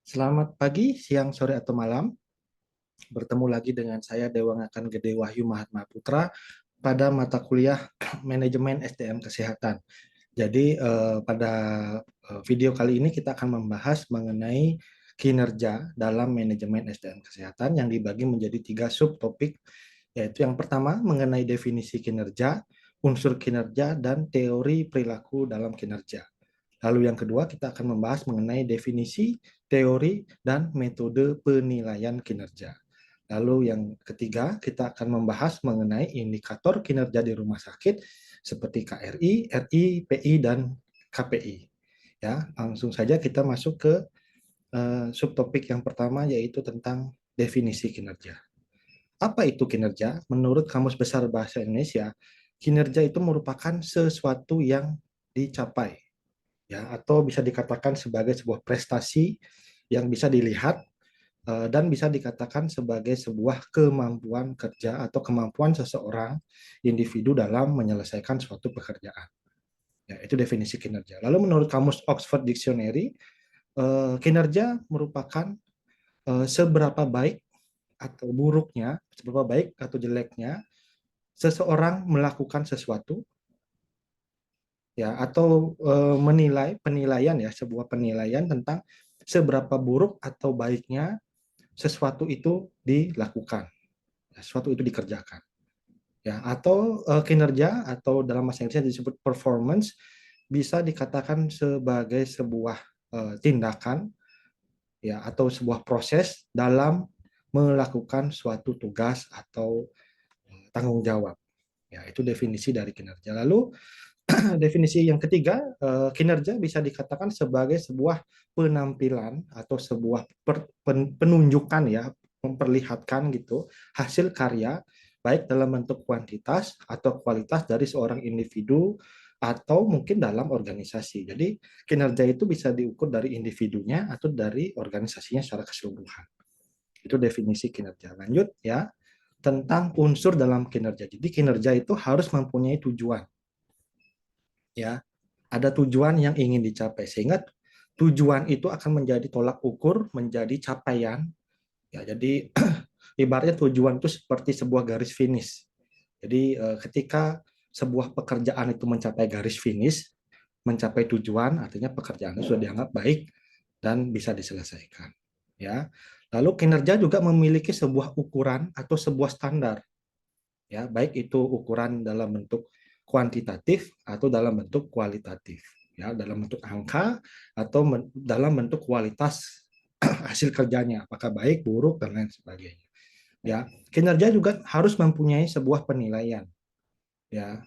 Selamat pagi, siang, sore, atau malam. Bertemu lagi dengan saya Dewangakan Gede Wahyu Mahatma Putra pada mata kuliah Manajemen SDM Kesehatan. Jadi pada video kali ini kita akan membahas mengenai kinerja dalam manajemen SDM Kesehatan yang dibagi menjadi 3 subtopik, yaitu yang pertama mengenai definisi kinerja, unsur kinerja, dan teori perilaku dalam kinerja. Lalu yang kedua kita akan membahas mengenai definisi, teori, dan metode penilaian kinerja. Lalu yang ketiga kita akan membahas mengenai indikator kinerja di rumah sakit seperti KRI, RI, PI, dan KPI. Ya, langsung saja kita masuk ke subtopik yang pertama yaitu tentang definisi kinerja. Apa itu kinerja? Menurut Kamus Besar Bahasa Indonesia, kinerja itu merupakan sesuatu yang dicapai, ya, atau bisa dikatakan sebagai sebuah prestasi yang bisa dilihat dan bisa dikatakan sebagai sebuah kemampuan kerja atau kemampuan seseorang individu dalam menyelesaikan suatu pekerjaan. Ya, itu definisi kinerja. Lalu menurut Kamus Oxford Dictionary, kinerja merupakan seberapa baik atau buruknya, seberapa baik atau jeleknya seseorang melakukan sesuatu, ya, atau menilai penilaian, ya, sebuah penilaian tentang seberapa buruk atau baiknya sesuatu itu dilakukan, sesuatu itu dikerjakan, ya, atau kinerja atau dalam bahasa Inggrisnya disebut performance bisa dikatakan sebagai sebuah tindakan, ya, atau sebuah proses dalam melakukan suatu tugas atau tanggung jawab. Ya, itu definisi dari kinerja. Lalu definisi yang ketiga, kinerja bisa dikatakan sebagai sebuah penampilan atau sebuah penunjukan, ya, memperlihatkan gitu hasil karya baik dalam bentuk kuantitas atau kualitas dari seorang individu atau mungkin dalam organisasi. Jadi kinerja itu bisa diukur dari individunya atau dari organisasinya secara keseluruhan. Itu definisi kinerja. Lanjut, ya, tentang unsur dalam kinerja. Jadi kinerja itu harus mempunyai tujuan, ya, ada tujuan yang ingin dicapai sehingga tujuan itu akan menjadi tolak ukur menjadi capaian, ya. Jadi ibaratnya tujuan itu seperti sebuah garis finish. Jadi ketika sebuah pekerjaan itu mencapai garis finish, mencapai tujuan, artinya pekerjaan itu sudah dianggap baik dan bisa diselesaikan, ya. Lalu kinerja juga memiliki sebuah ukuran atau sebuah standar, ya, baik itu ukuran dalam bentuk kuantitatif atau dalam bentuk kualitatif, ya, dalam bentuk angka atau dalam bentuk kualitas hasil kerjanya, apakah baik, buruk, dan lain sebagainya, ya. Kinerja juga harus mempunyai sebuah penilaian, ya.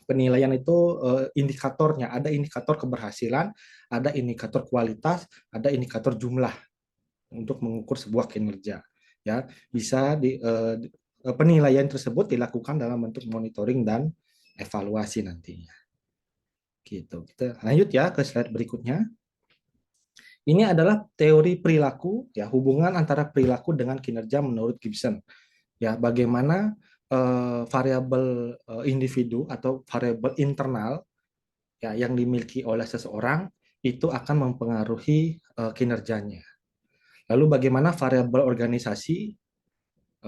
Penilaian itu indikatornya, ada indikator keberhasilan, ada indikator kualitas, ada indikator jumlah untuk mengukur sebuah kinerja, ya. Bisa penilaian tersebut dilakukan dalam bentuk monitoring dan evaluasi nantinya, gitu. Kita lanjut ya ke slide berikutnya. Ini adalah teori perilaku, ya, hubungan antara perilaku dengan kinerja menurut Gibson, ya. Bagaimana variabel individu atau variabel internal, ya, yang dimiliki oleh seseorang itu akan mempengaruhi kinerjanya. Lalu bagaimana variabel organisasi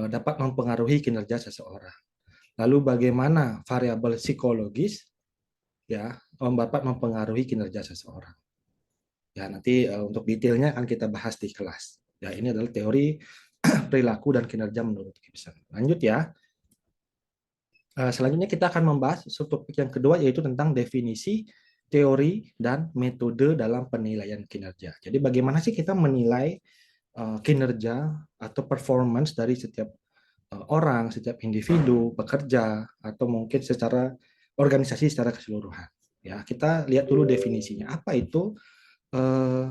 dapat mempengaruhi kinerja seseorang. Lalu bagaimana variabel psikologis, ya, dapat mempengaruhi kinerja seseorang. Ya, nanti untuk detailnya akan kita bahas di kelas. Ya, ini adalah teori perilaku dan kinerja menurut Gibson. Lanjut ya. Selanjutnya kita akan membahas subtopik yang kedua yaitu tentang definisi, teori, dan metode dalam penilaian kinerja. Jadi bagaimana sih kita menilai kinerja atau performance dari setiap orang, setiap individu, pekerja, atau mungkin secara organisasi secara keseluruhan. Ya, kita lihat dulu definisinya. Apa itu eh,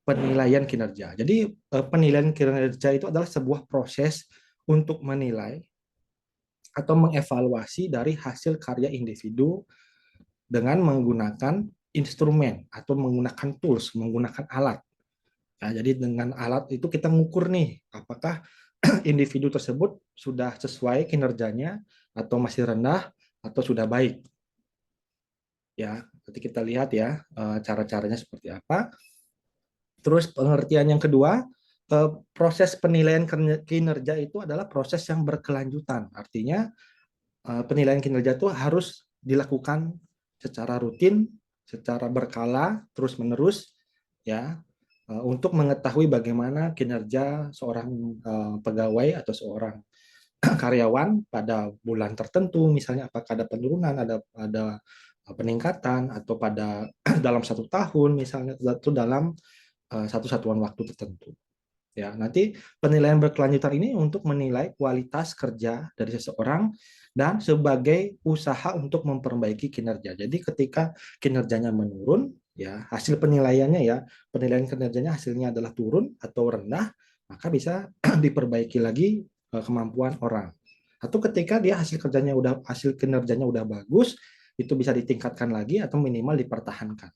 penilaian kinerja? Jadi penilaian kinerja itu adalah sebuah proses untuk menilai atau mengevaluasi dari hasil karya individu dengan menggunakan instrumen atau menggunakan tools, menggunakan alat. Nah, jadi dengan alat itu kita ngukur nih, apakah individu tersebut sudah sesuai kinerjanya atau masih rendah atau sudah baik. Ya, nanti kita lihat ya cara-caranya seperti apa. Terus pengertian yang kedua, proses penilaian kinerja itu adalah proses yang berkelanjutan. Artinya penilaian kinerja itu harus dilakukan secara rutin, secara berkala, terus-menerus, ya, untuk mengetahui bagaimana kinerja seorang pegawai atau seorang karyawan pada bulan tertentu, misalnya apakah ada penurunan, ada peningkatan, atau pada dalam 1 tahun, misalnya, itu dalam satu satuan waktu tertentu. Ya, nanti penilaian berkelanjutan ini untuk menilai kualitas kerja dari seseorang dan sebagai usaha untuk memperbaiki kinerja. Jadi ketika kinerjanya menurun, ya hasil penilaiannya ya penilaian kinerjanya hasilnya adalah turun atau rendah, maka bisa diperbaiki lagi kemampuan orang. Atau ketika dia hasil kinerjanya udah bagus, itu bisa ditingkatkan lagi atau minimal dipertahankan.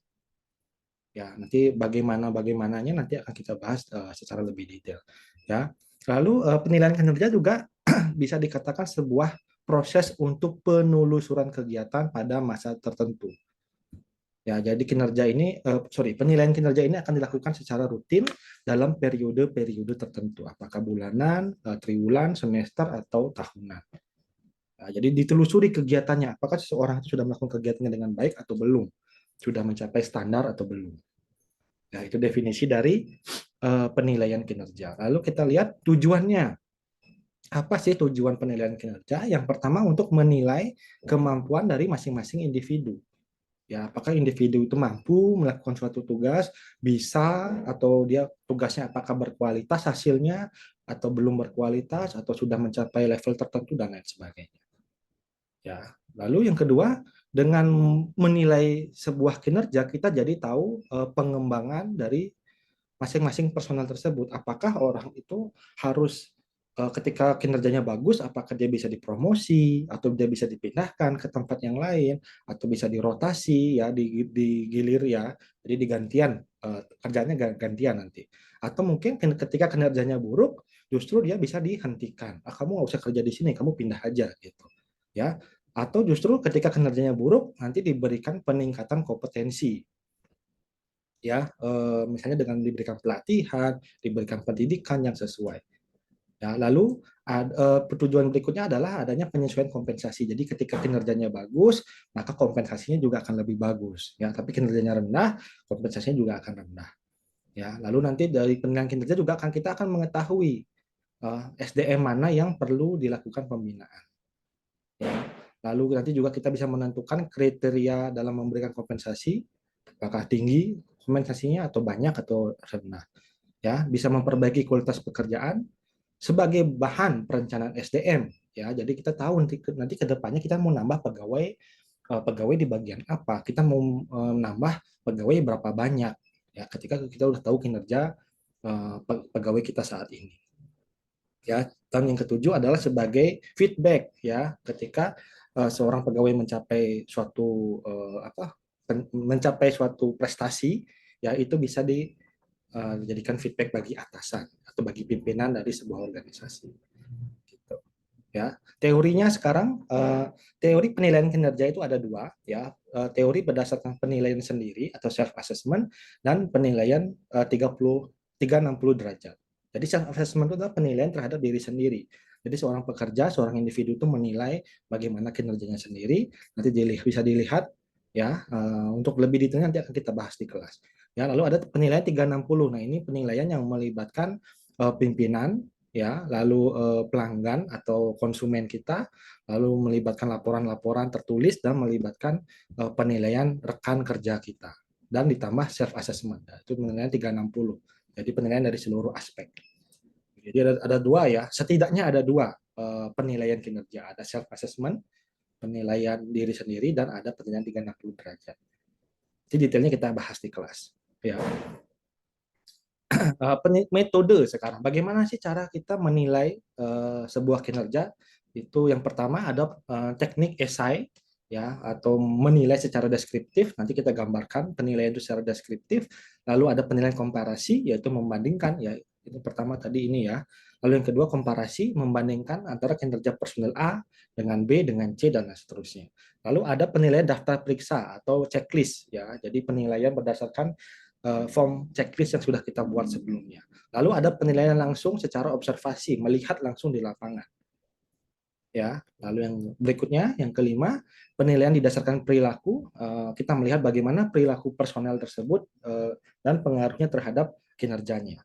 Ya, nanti bagaimananya nanti akan kita bahas secara lebih detail. Ya, lalu penilaian kinerja juga bisa dikatakan sebuah proses untuk penelusuran kegiatan pada masa tertentu. Ya, jadi penilaian kinerja ini akan dilakukan secara rutin dalam periode-periode tertentu, apakah bulanan, triwulan, semester, atau tahunan. Nah, jadi ditelusuri kegiatannya, apakah seseorang itu sudah melakukan kegiatannya dengan baik atau belum, sudah mencapai standar atau belum. Nah, itu definisi dari penilaian kinerja. Lalu kita lihat tujuannya. Apa sih tujuan penilaian kinerja? Yang pertama untuk menilai kemampuan dari masing-masing individu. Ya, apakah individu itu mampu melakukan suatu tugas, bisa atau dia tugasnya apakah berkualitas hasilnya atau belum berkualitas atau sudah mencapai level tertentu dan lain sebagainya. Ya, lalu yang kedua, dengan menilai sebuah kinerja kita jadi tahu pengembangan dari masing-masing personal tersebut. Apakah orang itu harus ketika kinerjanya bagus, apakah dia bisa dipromosi atau dia bisa dipindahkan ke tempat yang lain atau bisa dirotasi ya digilir ya, jadi digantian kerjanya gantian nanti. Atau mungkin ketika kinerjanya buruk, justru dia bisa dihentikan. Kamu nggak usah kerja di sini, kamu pindah aja gitu. Ya. Atau justru ketika kinerjanya buruk, nanti diberikan peningkatan kompetensi ya misalnya dengan diberikan pelatihan, diberikan pendidikan yang sesuai. Ya, lalu tujuan berikutnya adalah adanya penyesuaian kompensasi. Jadi ketika kinerjanya bagus, maka kompensasinya juga akan lebih bagus. Ya, tapi kinerjanya rendah, kompensasinya juga akan rendah. Ya, lalu nanti dari penilaian kinerja juga kita akan mengetahui SDM mana yang perlu dilakukan pembinaan. Ya, lalu nanti juga kita bisa menentukan kriteria dalam memberikan kompensasi, apakah tinggi kompensasinya atau banyak atau rendah. Ya, bisa memperbaiki kualitas pekerjaan sebagai bahan perencanaan SDM. Ya, jadi kita tahu nanti ke depannya kita mau nambah pegawai di bagian apa, kita mau nambah pegawai berapa banyak. Ya, ketika kita udah tahu kinerja pegawai kita saat ini. Ya, dan yang ketujuh adalah sebagai feedback ya, ketika seorang pegawai mencapai mencapai suatu prestasi, ya itu bisa dijadikan feedback bagi atasan atau bagi pimpinan dari sebuah organisasi. Gitu. Ya, teorinya sekarang teori penilaian kinerja itu ada dua ya, teori berdasarkan penilaian sendiri atau self assessment dan penilaian 360 derajat. Jadi self assessment itu adalah penilaian terhadap diri sendiri. Jadi seorang pekerja, seorang individu itu menilai bagaimana kinerjanya sendiri, nanti bisa dilihat ya, untuk lebih detailnya nanti akan kita bahas di kelas. Ya, lalu ada penilaian 360. Nah, ini penilaian yang melibatkan pimpinan ya, lalu pelanggan atau konsumen kita, lalu melibatkan laporan-laporan tertulis dan melibatkan penilaian rekan kerja kita dan ditambah self assessment. Nah, itu penilaian 360. Jadi penilaian dari seluruh aspek. Jadi ada dua ya, setidaknya ada dua penilaian kinerja, ada self assessment, penilaian diri sendiri dan ada penilaian 360 derajat. Jadi detailnya kita bahas di kelas. Ya. Metode sekarang. Bagaimana sih cara kita menilai sebuah kinerja? Itu yang pertama ada teknik esai ya, atau menilai secara deskriptif. Nanti kita gambarkan penilaian itu secara deskriptif. Lalu ada penilaian komparasi, yaitu membandingkan ya. Itu pertama tadi ini ya. Lalu yang kedua komparasi, membandingkan antara kinerja personel A dengan B dengan C dan seterusnya. Lalu ada penilaian daftar periksa atau checklist ya. Jadi penilaian berdasarkan form checklist yang sudah kita buat sebelumnya. Lalu ada penilaian langsung secara observasi, melihat langsung di lapangan. Ya, lalu yang berikutnya, yang kelima, penilaian didasarkan perilaku. Kita melihat bagaimana perilaku personel tersebut dan pengaruhnya terhadap kinerjanya.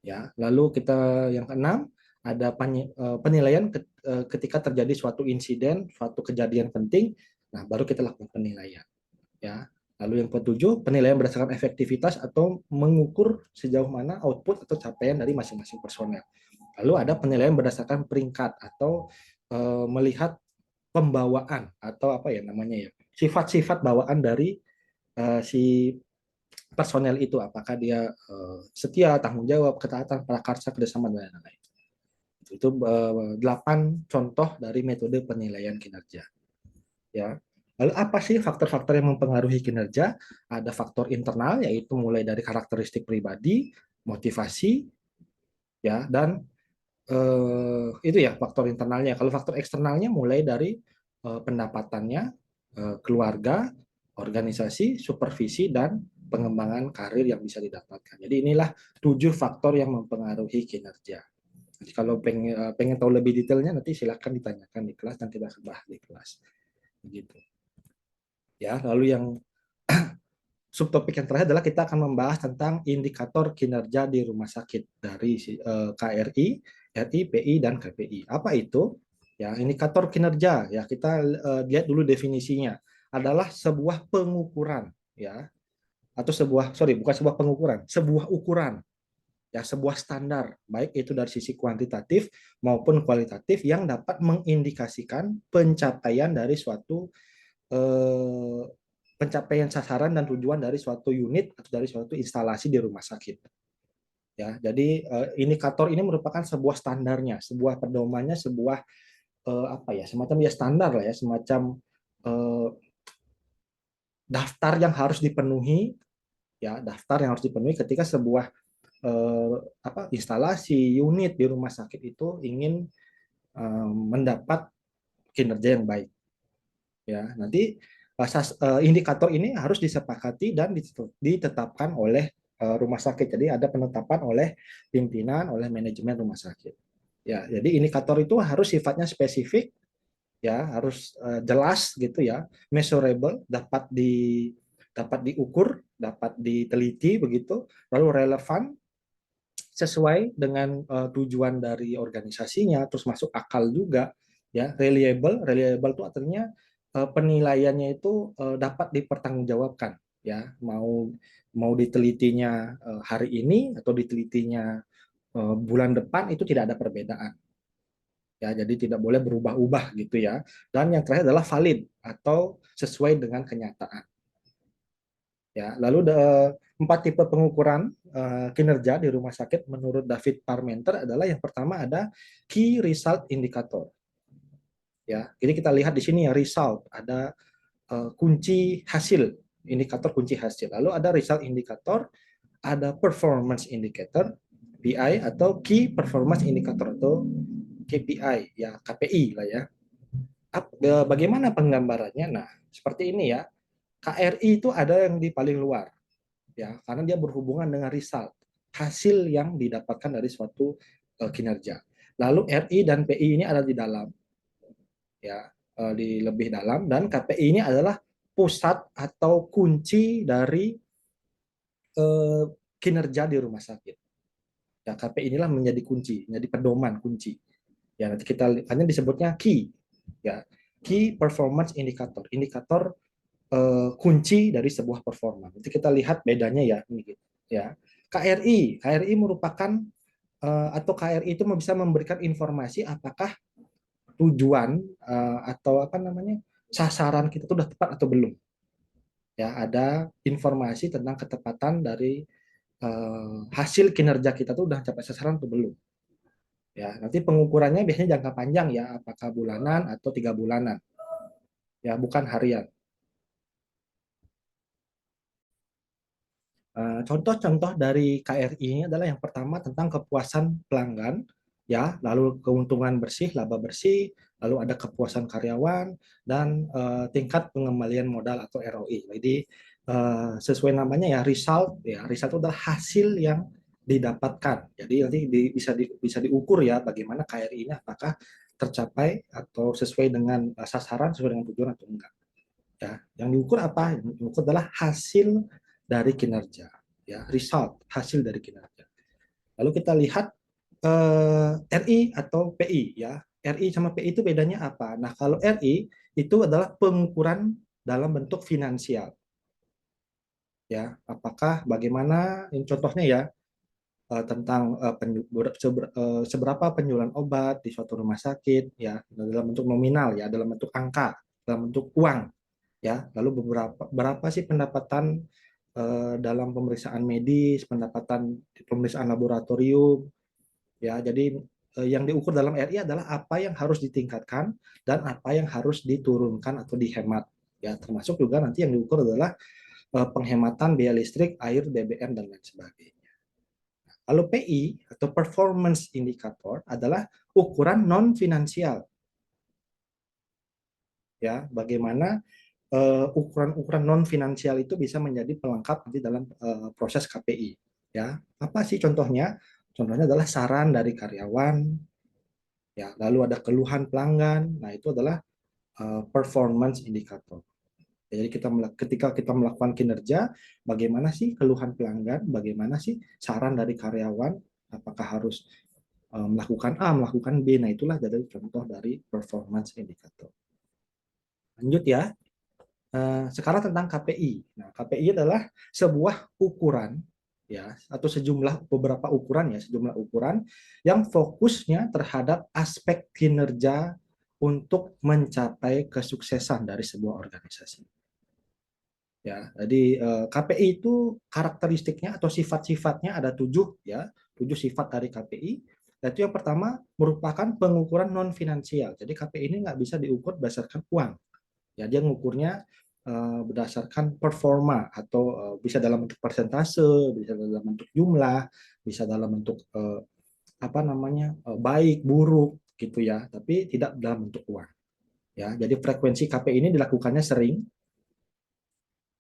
Ya, lalu kita yang keenam, ada penilaian ketika terjadi suatu insiden, suatu kejadian penting. Nah, baru kita lakukan penilaian. Ya, lalu yang ketujuh, penilaian berdasarkan efektivitas atau mengukur sejauh mana output atau capaian dari masing-masing personel. Lalu ada penilaian berdasarkan peringkat atau melihat pembawaan atau apa ya namanya ya, sifat-sifat bawaan dari si personel itu, apakah dia setia, tanggung jawab, ketaatan, prakarsa, kerjasama, dan lain-lain. Itu 8 contoh dari metode penilaian kinerja. Ya. Lalu apa sih faktor-faktor yang mempengaruhi kinerja? Ada faktor internal, yaitu mulai dari karakteristik pribadi, motivasi, ya, dan itu ya faktor internalnya. Kalau faktor eksternalnya mulai dari pendapatannya, keluarga, organisasi, supervisi, dan pengembangan karir yang bisa didapatkan. Jadi inilah 7 faktor yang mempengaruhi kinerja. Jadi kalau pengen tahu lebih detailnya, nanti silakan ditanyakan di kelas, nanti kita bahas di kelas. Begitu. Ya, lalu yang subtopik yang terakhir adalah kita akan membahas tentang indikator kinerja di rumah sakit dari KRI, RI, PI, dan KPI. Apa itu? Ya, indikator kinerja. Ya, kita lihat dulu definisinya. Adalah sebuah pengukuran, ya, atau bukan sebuah pengukuran, sebuah ukuran, ya, sebuah standar, baik itu dari sisi kuantitatif maupun kualitatif yang dapat mengindikasikan pencapaian dari suatu eh, pencapaian sasaran dan tujuan dari suatu unit atau dari suatu instalasi di rumah sakit. Ya, jadi indikator ini merupakan sebuah standarnya, sebuah pedomannya, sebuah apa ya, semacam ya standar lah ya, semacam eh, daftar yang harus dipenuhi, ya, daftar yang harus dipenuhi ketika sebuah instalasi unit di rumah sakit itu ingin mendapat kinerja yang baik. Ya, nanti indikator ini harus disepakati dan ditetapkan oleh rumah sakit. Jadi ada penetapan oleh pimpinan, oleh manajemen rumah sakit. Ya, jadi indikator itu harus sifatnya spesifik, ya, harus jelas gitu ya, measurable, dapat diukur, dapat diteliti begitu, lalu relevan sesuai dengan tujuan dari organisasinya, terus masuk akal juga, ya, reliable itu artinya penilaiannya itu dapat dipertanggungjawabkan, ya, mau mau ditelitinya hari ini atau ditelitinya bulan depan itu tidak ada perbedaan, ya, jadi tidak boleh berubah-ubah gitu ya. Dan yang terakhir adalah valid atau sesuai dengan kenyataan. Ya, lalu 4 tipe pengukuran kinerja di rumah sakit menurut David Parmenter adalah yang pertama ada key result indicator. Ya, jadi kita lihat di sini ya, result ada kunci hasil, indikator kunci hasil. Lalu ada result indicator, ada performance indicator, PI atau key performance indicator atau KPI, ya, KPI lah ya. Bagaimana penggambarannya? Nah, seperti ini ya. KRI itu ada yang di paling luar, ya, karena dia berhubungan dengan result, hasil yang didapatkan dari suatu kinerja. Lalu RI dan PI ini ada di dalam, ya, di lebih dalam, dan KPI ini adalah pusat atau kunci dari eh, kinerja di rumah sakit. Ya, KPI inilah menjadi kunci, menjadi pedoman kunci. Ya, nanti kita hanya disebutnya key, ya, key performance indicator, indikator kunci dari sebuah performa. Nanti kita lihat bedanya ya, ini gitu. Ya. KRI merupakan atau KRI itu bisa memberikan informasi apakah tujuan atau apa namanya sasaran kita itu sudah tepat atau belum. Ya, ada informasi tentang ketepatan dari hasil kinerja kita tuh udah capai sasaran atau belum. Ya, nanti pengukurannya biasanya jangka panjang ya, apakah bulanan atau 3 bulanan. Ya, bukan harian. Contoh-contoh dari KRI ini adalah yang pertama tentang kepuasan pelanggan, ya, lalu keuntungan bersih, laba bersih, lalu ada kepuasan karyawan dan tingkat pengembalian modal atau ROI. Jadi sesuai namanya ya, result ya. Result itu adalah hasil yang didapatkan. Jadi nanti bisa diukur ya bagaimana KRI ini apakah tercapai atau sesuai dengan sasaran, sesuai dengan tujuan atau enggak. Ya, yang diukur apa? Yang diukur adalah hasil dari kinerja. Ya, result, hasil dari kinerja. Lalu kita lihat RI atau PI ya. RI sama PI itu bedanya apa? Nah, kalau RI itu adalah pengukuran dalam bentuk finansial. Ya, apakah bagaimana ini contohnya ya, tentang seberapa penjualan obat di suatu rumah sakit ya dalam bentuk nominal ya, dalam bentuk angka, dalam bentuk uang ya. Lalu berapa sih pendapatan dalam pemeriksaan medis, pendapatan di pemeriksaan laboratorium ya. Jadi yang diukur dalam RI adalah apa yang harus ditingkatkan dan apa yang harus diturunkan atau dihemat ya, termasuk juga nanti yang diukur adalah penghematan biaya listrik, air, BBM dan lain sebagainya. Lalu PI atau performance indicator adalah ukuran non finansial ya, bagaimana ukuran-ukuran non finansial itu bisa menjadi pelengkap nanti dalam proses KPI ya. Apa sih contohnya? Contohnya adalah saran dari karyawan ya, lalu ada keluhan pelanggan. Nah, itu adalah performance indicator. Jadi ketika kita melakukan kinerja, bagaimana sih keluhan pelanggan, bagaimana sih saran dari karyawan, apakah harus melakukan A, melakukan B. Nah, itulah dari contoh dari performance indicator. Lanjut ya. Sekarang tentang KPI. Nah, KPI adalah sebuah ukuran ya, atau beberapa ukuran ya, sejumlah ukuran yang fokusnya terhadap aspek kinerja untuk mencapai kesuksesan dari sebuah organisasi. Ya, jadi KPI itu karakteristiknya atau sifat-sifatnya ada 7 ya, 7 sifat dari KPI. Yaitu yang pertama merupakan pengukuran non finansial. Jadi KPI ini nggak bisa diukur berdasarkan uang. Ya, dia mengukurnya berdasarkan performa atau bisa dalam bentuk persentase, bisa dalam bentuk jumlah, bisa dalam bentuk apa namanya baik buruk gitu ya, tapi tidak dalam bentuk uang. Ya, jadi frekuensi KPI ini dilakukannya sering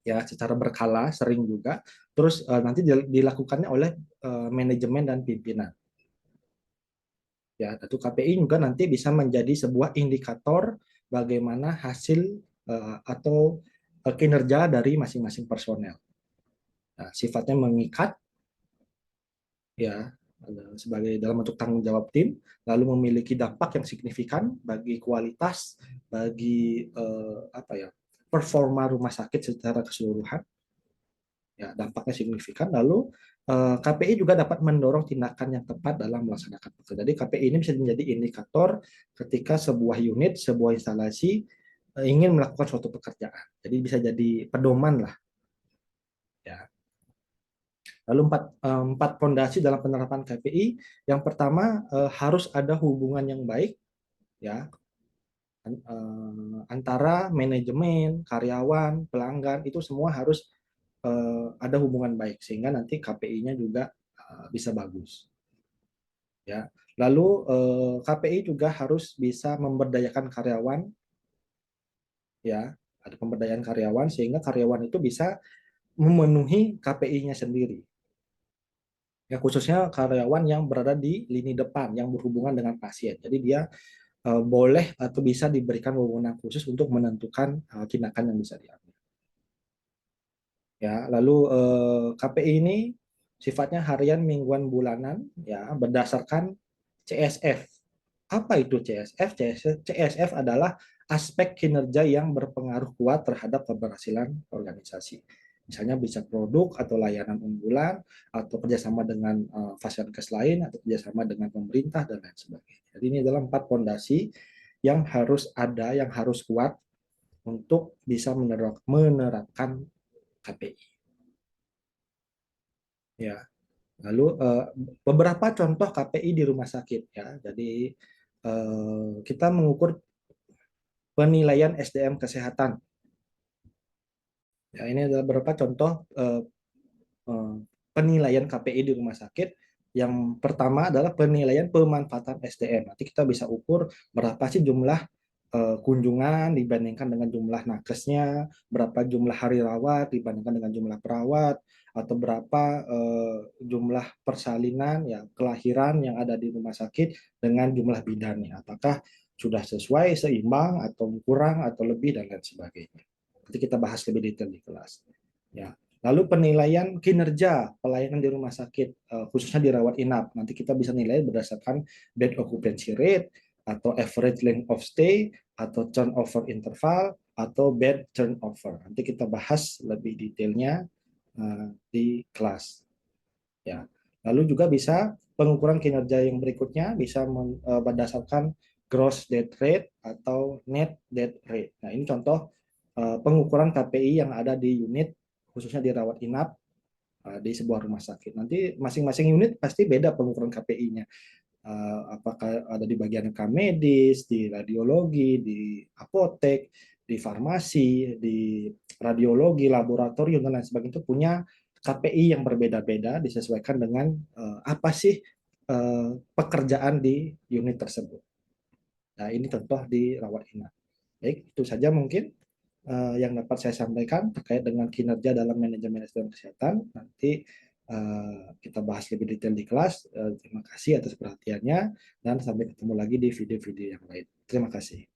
ya, secara berkala sering juga. Terus nanti dilakukannya oleh manajemen dan pimpinan. Ya, tentu KPI juga nanti bisa menjadi sebuah indikator bagaimana hasil atau kinerja dari masing-masing personel. Nah, sifatnya mengikat ya, sebagai dalam bentuk tanggung jawab tim, lalu memiliki dampak yang signifikan bagi kualitas, bagi apa ya, performa rumah sakit secara keseluruhan. Ya, dampaknya signifikan. Lalu KPI juga dapat mendorong tindakan yang tepat dalam melaksanakan pekerjaan. Jadi KPI ini bisa menjadi indikator ketika sebuah unit, sebuah instalasi ingin melakukan suatu pekerjaan. Jadi bisa jadi pedoman lah. Ya. Lalu empat fondasi dalam penerapan KPI. Yang pertama harus ada hubungan yang baik ya, antara manajemen, karyawan, pelanggan itu semua harus ada hubungan baik sehingga nanti KPI-nya juga bisa bagus. Ya. Lalu KPI juga harus bisa memberdayakan karyawan ya, ada pemberdayaan karyawan sehingga karyawan itu bisa memenuhi KPI-nya sendiri. Ya, khususnya karyawan yang berada di lini depan yang berhubungan dengan pasien. Jadi dia boleh atau bisa diberikan wewenang khusus untuk menentukan tindakan yang bisa diambil. Ya, lalu KPI ini sifatnya harian, mingguan, bulanan ya berdasarkan CSF. Apa itu CSF? CSF adalah aspek kinerja yang berpengaruh kuat terhadap keberhasilan organisasi. Misalnya bisa produk atau layanan unggulan, atau kerjasama dengan fasilitas lain, atau kerjasama dengan pemerintah, dan lain sebagainya. Jadi ini adalah 4 fondasi yang harus ada, yang harus kuat untuk bisa menerapkan KPI. Ya, lalu beberapa contoh KPI di rumah sakit ya. Jadi kita mengukur penilaian SDM kesehatan. Ya, ini adalah beberapa contoh penilaian KPI di rumah sakit. Yang pertama adalah penilaian pemanfaatan SDM. Nanti kita bisa ukur berapa sih jumlah kunjungan dibandingkan dengan jumlah nakesnya, berapa jumlah hari rawat dibandingkan dengan jumlah perawat, atau berapa jumlah persalinan ya kelahiran yang ada di rumah sakit dengan jumlah bidannya. Apakah sudah sesuai, seimbang, atau kurang, atau lebih, dan lain sebagainya. Nanti kita bahas lebih detail di kelas. Ya. Lalu penilaian kinerja pelayanan di rumah sakit, khususnya di rawat inap. Nanti kita bisa nilai berdasarkan bed occupancy rate, atau average length of stay, atau turnover interval, atau bed turnover. Nanti kita bahas lebih detailnya di kelas. Ya. Lalu juga bisa pengukuran kinerja yang berikutnya bisa berdasarkan gross death rate atau net death rate. Nah, ini contoh pengukuran KPI yang ada di unit, khususnya di rawat inap di sebuah rumah sakit. Nanti masing-masing unit pasti beda pengukuran KPI-nya. Apakah ada di bagian rekam medis, di radiologi, di apotek, di farmasi, di radiologi, laboratorium, dan lain sebagainya itu punya KPI yang berbeda-beda disesuaikan dengan apa sih pekerjaan di unit tersebut. Nah, ini contoh di rawat inap. Baik, itu saja mungkin yang dapat saya sampaikan terkait dengan kinerja dalam manajemen SDM kesehatan. Nanti kita bahas lebih detail di kelas. Terima kasih atas perhatiannya dan sampai ketemu lagi di video-video yang lain. Terima kasih.